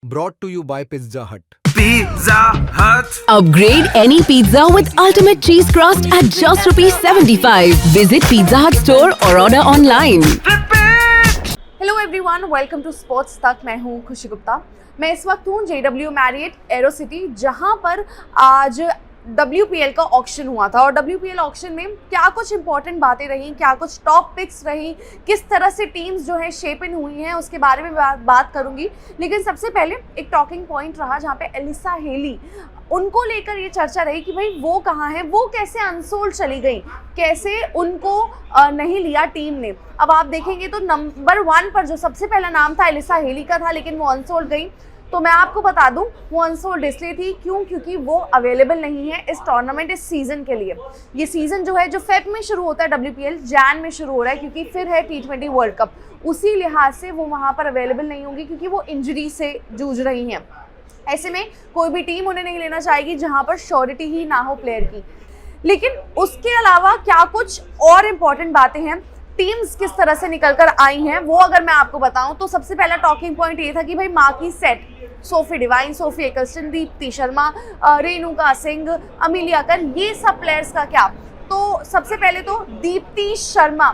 Brought to you by Pizza Hut. Pizza Hut. Upgrade any pizza with ultimate cheese crust at just rupees 75. Visit Pizza Hut store or order online. Hello everyone, welcome to sports Tak. मैं हूं खुशी गुप्ता। मैं इस वक्त हूं JW Marriott arrow city, जहां पर आज WPL का ऑक्शन हुआ था। और WPL ऑक्शन में क्या कुछ इंपॉर्टेंट बातें रही, क्या कुछ टॉप पिक्स रही, किस तरह से टीम्स जो है शेप इन हुई हैं, उसके बारे में बात करूंगी। लेकिन सबसे पहले एक टॉकिंग पॉइंट रहा जहां पे एलिसा हेली, उनको लेकर ये चर्चा रही कि भाई वो कहाँ है, वो कैसे अनसोल्ड चली गई, कैसे उनको नहीं लिया टीम ने। अब आप देखेंगे तो नंबर 1 पर जो सबसे पहला नाम था एलिसा हेली का था, लेकिन वो अनसोल्ड गई। तो मैं आपको बता दूं, वो अनसोल्ड इसलिए थी क्योंकि वो अवेलेबल नहीं है इस टूर्नामेंट, इस सीज़न के लिए। ये सीज़न जो है, जो फेब में शुरू होता है WPL, जैन में शुरू हो रहा है, क्योंकि फिर है T20 वर्ल्ड कप। उसी लिहाज से वो वहाँ पर अवेलेबल नहीं होंगी, क्योंकि वो इंजरी से जूझ रही हैं। ऐसे में कोई भी टीम उन्हें नहीं लेना चाहेगी जहाँ पर श्योरिटी ही ना हो प्लेयर की। लेकिन उसके अलावा क्या कुछ और इम्पॉर्टेंट बातें हैं, टीम्स किस तरह से निकल कर आई हैं, वो अगर मैं आपको बताऊं तो सबसे पहला टॉकिंग पॉइंट ये था कि भाई marquee set, Sophie Devine, Sophie Ecclestone, Deepti Sharma, Renuka Singh, Amelia कर, ये सब प्लेयर्स का क्या। तो सबसे पहले तो दीप्ति शर्मा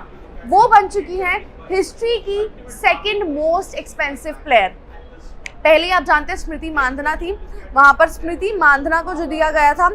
वो बन चुकी हैं हिस्ट्री की सेकेंड मोस्ट एक्सपेंसिव प्लेयर। पहले आप जानते हैं स्मृति मांधना थी, वहाँ पर स्मृति मांधना को जो दिया गया था,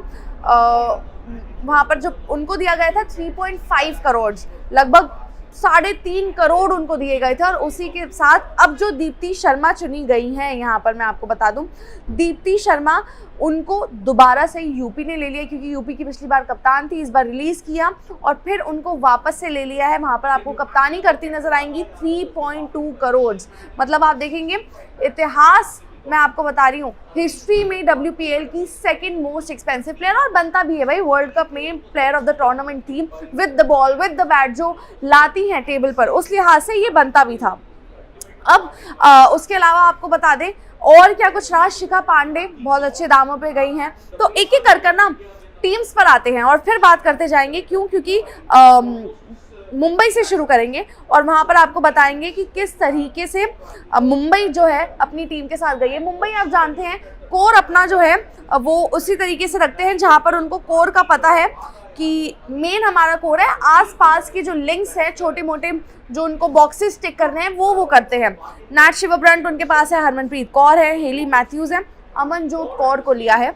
वहाँ पर जो उनको दिया गया था 3.5 करोड़, लगभग 3.5 करोड़ उनको दिए गए थे। और उसी के साथ अब जो दीप्ति शर्मा चुनी गई हैं, यहाँ पर मैं आपको बता दूं, दीप्ति शर्मा, उनको दोबारा से यूपी ने ले लिया, क्योंकि यूपी की पिछली बार कप्तान थी, इस बार रिलीज़ किया और फिर उनको वापस से ले लिया है। वहाँ पर आपको कप्तानी करती नजर आएंगी 3.2 करोड़। मतलब आप देखेंगे, इतिहास मैं आपको बता रही हूँ, हिस्ट्री में WPL की सेकंड मोस्ट एक्सपेंसिव प्लेयर, और बनता भी है भाई। वर्ल्ड कप में प्लेयर ऑफ द टूर्नामेंट थी, with the ball, with the bat जो लाती हैं टेबल पर, उस लिहाज से ये बनता भी था। अब उसके अलावा आपको बता दें और क्या कुछ रहा। शिखा पांडे बहुत अच्छे दामों पे गई हैं। तो एक एक कर ना टीम्स पर आते हैं और फिर बात करते जाएंगे, क्योंकि मुंबई से शुरू करेंगे और वहाँ पर आपको बताएंगे कि किस तरीके से मुंबई जो है अपनी टीम के साथ गई है। मुंबई आप जानते हैं कोर अपना जो है वो उसी तरीके से रखते हैं जहाँ पर उनको कोर का पता है कि मेन हमारा कोर है, आसपास के जो लिंक्स हैं, छोटे मोटे जो उनको बॉक्सेस टिक करने हैं, वो करते हैं। नैट शिवब्रंट उनके पास है, हरमनप्रीत कौर है, हेली मैथ्यूज़ है, अमनजोत कौर को लिया है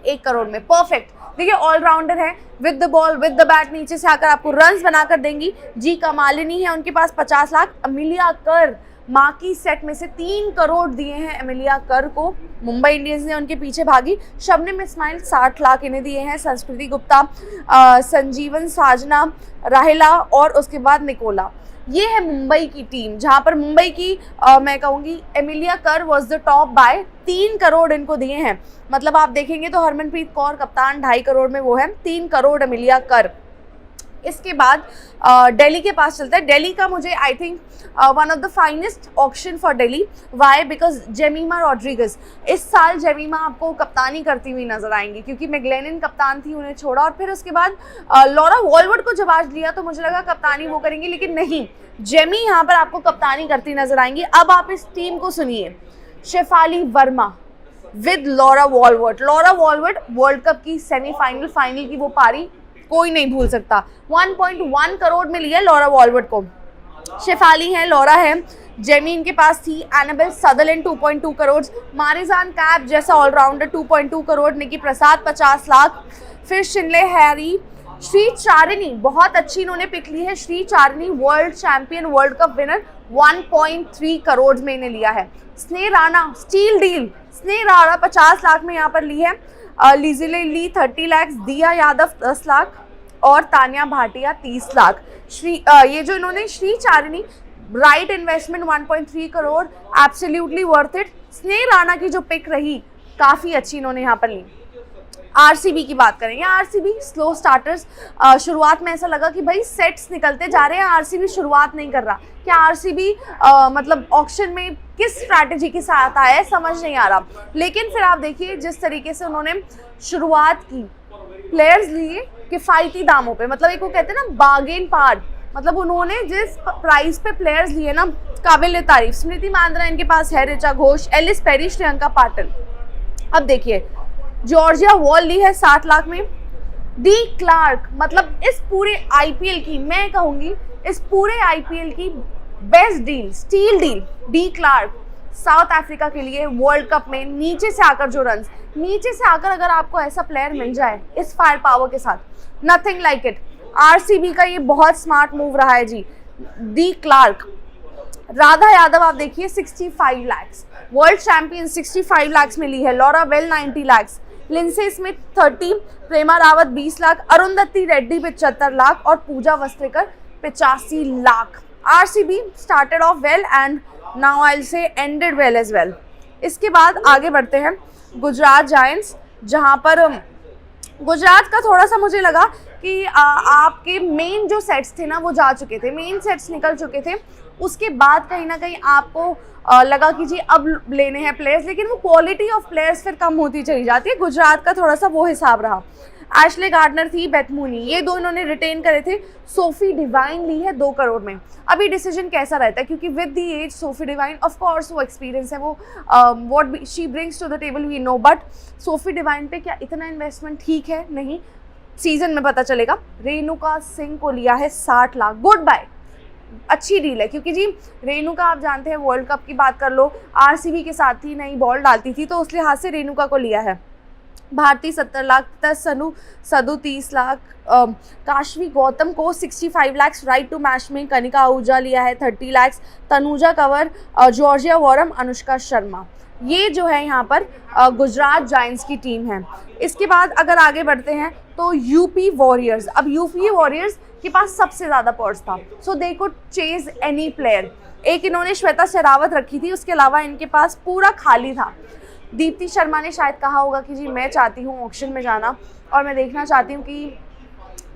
1 करोड़ में। परफेक्ट, देखिए ऑलराउंडर है, with the ball, with the bat, नीचे से आकर आपको रन्स बनाकर देंगी। जी कमालिनी है, उनके पास 50 लाख। अमिलिया कर, मार्की सेट में से 3 करोड़ दिए हैं अमिलिया कर को, मुंबई इंडियंस ने उनके पीछे भागी। शबनम इस्माइल 60 लाख इन्हें दिए हैं। संस्कृति गुप्ता, संजीवन साजना, राहिला और उसके बाद निकोला। ये है मुंबई की टीम, जहाँ पर मुंबई की मैं कहूँगी एमिलिया कर was the top bye, 3 crore इनको दिए हैं। मतलब आप देखेंगे तो हरमनप्रीत कौर कप्तान 2.5 करोड़ में वो है, 3 करोड़ एमिलिया कर। इसके बाद दिल्ली के पास चलता है। दिल्ली का मुझे I think one of the finest auction for Delhi. Why? Because Jemimah Rodrigues, इस साल जेमिमा आपको कप्तानी करती हुई नजर आएंगी, क्योंकि मैग्लेनिन कप्तान थी, उन्हें छोड़ा और फिर उसके बाद लॉरा वॉलवर्ड को जब आज लिया तो मुझे लगा कप्तानी वो करेंगी, लेकिन नहीं, जेमी यहाँ पर आपको कप्तानी करती नजर आएंगी। अब आप इस टीम को सुनिए, Shafali Verma with Laura Wolvaardt. Laura Wolvaardt world cup की सेमीफाइनल, फाइनल की वो पारी कोई नहीं भूल सकता। 1.1 करोड़ में लिया लॉरा वॉलवर्ड को। शेफाली है, लॉरा है, जेमी इनके पास थी, Annabel Sutherland 2.2 crore, Marizanne Kapp जैसा ऑलराउंडर 2.2 करोड़, निकी प्रसाद 50 लाख, फिर शिनले हैरी, श्री चारिनी बहुत अच्छी इन्होंने पिक ली है, Shree Charani world champion, world cup winner, 1.3 crore में इन्हें लिया है। स्नेह राणा, स्टील डील, स्नेह राणा 50 लाख में यहाँ पर ली है। लिजिले ली 30 लाख, दिया यादव 10 लाख और तानिया भाटिया 30 लाख। ये जो इन्होंने Shree Charani, right investment 1.3 crore, absolutely worth it. Sneh Rana की जो पिक रही काफ़ी अच्छी इन्होंने यहाँ पर ली। आरसीबी की बात करेंगे। आरसीबी स्लो स्टार्टर्स, शुरुआत में ऐसा लगा कि भाई सेट्स निकलते जा रहे हैं, आरसीबी शुरुआत नहीं कर रहा। क्या आरसीबी मतलब ऑक्शन में किस स्ट्रैटेजी के साथ आया है समझ नहीं आ रहा। लेकिन फिर आप देखिए जिस तरीके से उन्होंने शुरुआत की, प्लेयर्स लिए किफ़ायती दामों पे, मतलब एक वो कहते हैं ना बार्गेन पार्ट, मतलब उन्होंने जिस प्राइस पे प्लेयर्स लिए ना, काबिल तारीफ। स्मृति मांद्रा इनके पास है, ऋचा घोष, एलिस पेरी, श्रेयंका पाटिल। अब देखिए जॉर्जिया वॉल ली है 60 लाख में। डी क्लार्क, मतलब इस पूरे आईपीएल की, मैं कहूंगी इस पूरे आईपीएल की best deal, steal deal. De Klerk south Africa के लिए वर्ल्ड कप में नीचे से आकर जो रन्स, नीचे से आकर अगर आपको ऐसा प्लेयर मिल जाए इस फायर पावर के साथ, नथिंग लाइक इट। आरसीबी का ये बहुत स्मार्ट मूव रहा है जी। De Klerk. राधा यादव आप देखिए 65 लाख, वर्ल्ड चैंपियन 65 लाख में ली है। Laura Bell 90 lakh, Linsey Smith 30, Prema Rawat 20 lakh, Arundhati Reddy 75 lakh और Pooja Vastrakar 85 lakh. RCB started off well and now I will say ended well as well. इसके बाद आगे बढ़ते हैं गुजरात जायंट्स, जहां पर गुजरात का थोड़ा सा मुझे लगा कि आपके मेन जो सेट्स थे ना वो जा चुके थे, मेन सेट्स निकल चुके थे। उसके बाद कहीं ना कहीं आपको लगा कि जी अब लेने हैं प्लेयर्स, लेकिन वो क्वालिटी ऑफ प्लेयर्स फिर कम होती चली जाती है। गुजरात का थोड़ा सा वो हिसाब रहा। एशले गार्डनर थी, बेथ मूनी, ये दो इन्होंने रिटेन करे थे। सोफी डिवाइन ली है 2 करोड़ में। अभी डिसीजन कैसा रहता है, क्योंकि with the age Sophie Devine of course वो एक्सपीरियंस है, वो what she brings to the table we know, but Sophie Devine पे क्या इतना इन्वेस्टमेंट ठीक है? नहीं, सीजन में पता चलेगा। रेणुका सिंह को लिया है 60 लाख। गुड बाय, अच्छी डील है, क्योंकि जी रेणुका आप जानते हैं वर्ल्ड कप की बात कर लो, आरसीबी के साथ ही नई बॉल डालती थी, तो उस लिहाज से रेणुका को लिया है। भारती 70 लाख, सदु 30 लाख, काशवी गौतम को 65 लाख राइट टू मैच में। कनिका आहूजा लिया है 30 लाख, तनुजा कंवर, जॉर्जिया वॉरम, अनुष्का शर्मा। ये जो है यहाँ पर गुजरात जायंट्स की टीम है। इसके बाद अगर आगे बढ़ते हैं तो यूपी वॉरियर्स। अब यूपी वॉरियर्स के पास सबसे ज़्यादा पर्स था, so they could chase any player. एक इन्होंने श्वेता शेरावत रखी थी, उसके अलावा इनके पास पूरा खाली था। दीप्ति शर्मा ने शायद कहा होगा कि जी मैं चाहती हूँ ऑक्शन में जाना और मैं देखना चाहती हूँ कि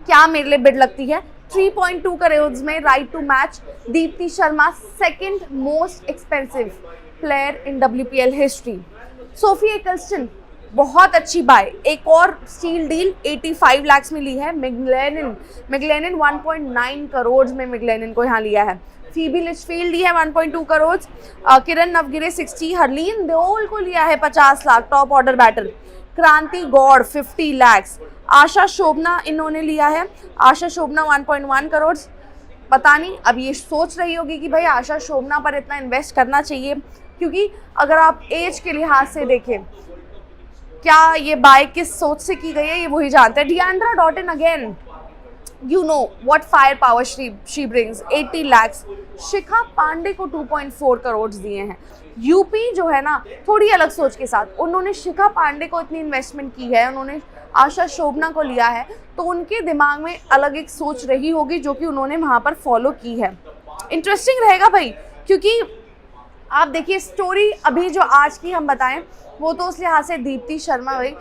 क्या मेरे लिए बिड लगती है। 3.2 करोड़ में right to match. Deepti Sharma second most expensive player in WPL history. Sophie Ecclestone बहुत अच्छी बाय। एक और स्टील डील 85 लाख में ली है। मैगलेनिन 1.9 करोड़ में मैगलेनिन को यहाँ लिया है। फीबी लिचफील्ड ली है 1.2 करोड़। किरण नवगिरे 60, हरलीन देओल को लिया है 50 लाख, टॉप ऑर्डर बैटर। क्रांति गौड़ 50 लाख। आशा शोभना इन्होंने लिया है, आशा शोभना 1.1 करोड़। पता नहीं, अब ये सोच रही होगी कि भाई आशा शोभना पर इतना इन्वेस्ट करना चाहिए, क्योंकि अगर आप एज के लिहाज से देखें, क्या ये बाय किस सोच से की गई है ये वही जानते हैं। Deandra Dottin again, you know what firepower she brings, 80 lakhs। Shikha Pandey को 2.4 करोड़ दिए हैं। यूपी जो है ना थोड़ी अलग सोच के साथ, उन्होंने शिखा पांडे को इतनी इन्वेस्टमेंट की है, उन्होंने आशा शोभना को लिया है, तो उनके दिमाग में अलग एक सोच रही होगी जो कि उन्होंने वहाँ पर फॉलो की है। इंटरेस्टिंग रहेगा भाई, क्योंकि आप देखिए स्टोरी अभी जो आज की हम बताएं वो तो उस लिहाज से दीप्ति शर्मा भाई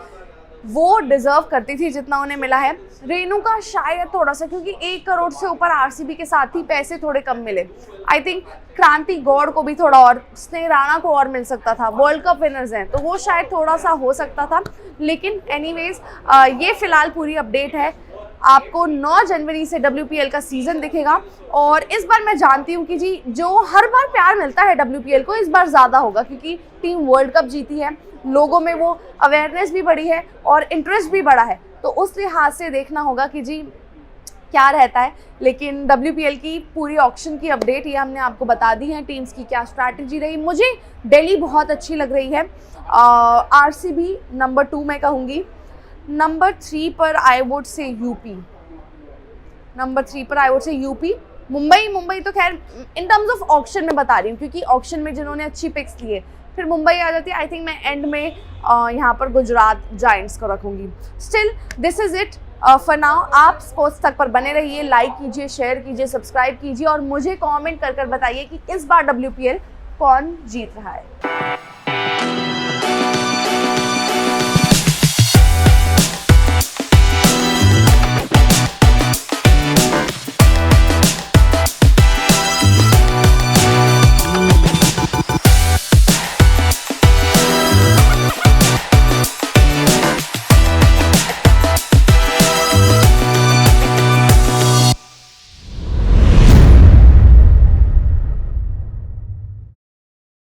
वो डिजर्व करती थी जितना उन्हें मिला है। रेणुका शायद थोड़ा सा, क्योंकि 1 करोड़ से ऊपर आरसीबी के साथ ही पैसे थोड़े कम मिले। आई थिंक क्रांति गौड़ को भी थोड़ा और, स्नेह राणा को और मिल सकता था, वर्ल्ड कप विनर्स हैं तो वो शायद थोड़ा सा हो सकता था। लेकिन एनीवेज ये फिलहाल पूरी अपडेट है। आपको 9 जनवरी से WPL का सीज़न दिखेगा और इस बार मैं जानती हूँ कि जी जो हर बार प्यार मिलता है WPL को, इस बार ज़्यादा होगा, क्योंकि टीम वर्ल्ड कप जीती है, लोगों में वो अवेयरनेस भी बढ़ी है और इंटरेस्ट भी बढ़ा है, तो उस लिहाज से देखना होगा कि जी क्या रहता है। लेकिन WPL की पूरी ऑक्शन की अपडेट ये हमने आपको बता दी है, टीम्स की क्या स्ट्रैटेजी रही। मुझे दिल्ली बहुत अच्छी लग रही है। RCB नंबर 2 मैं कहूँगी। नंबर 3 पर I would say UP. Number 3 पर I would say UP. Mumbai तो खैर इन टर्म्स ऑफ ऑक्शन में बता रही हूँ, क्योंकि ऑक्शन में जिन्होंने अच्छी पिक्स लिए फिर मुंबई आ जाती है। आई थिंक मैं एंड में यहाँ पर गुजरात जायंट्स को रखूँगी। Still this is it for now. आप स्पोर्ट्स तक पर बने रहिए, लाइक कीजिए, शेयर कीजिए, सब्सक्राइब कीजिए और मुझे कमेंट कर बताइए कि इस बार WPL कौन जीत रहा है।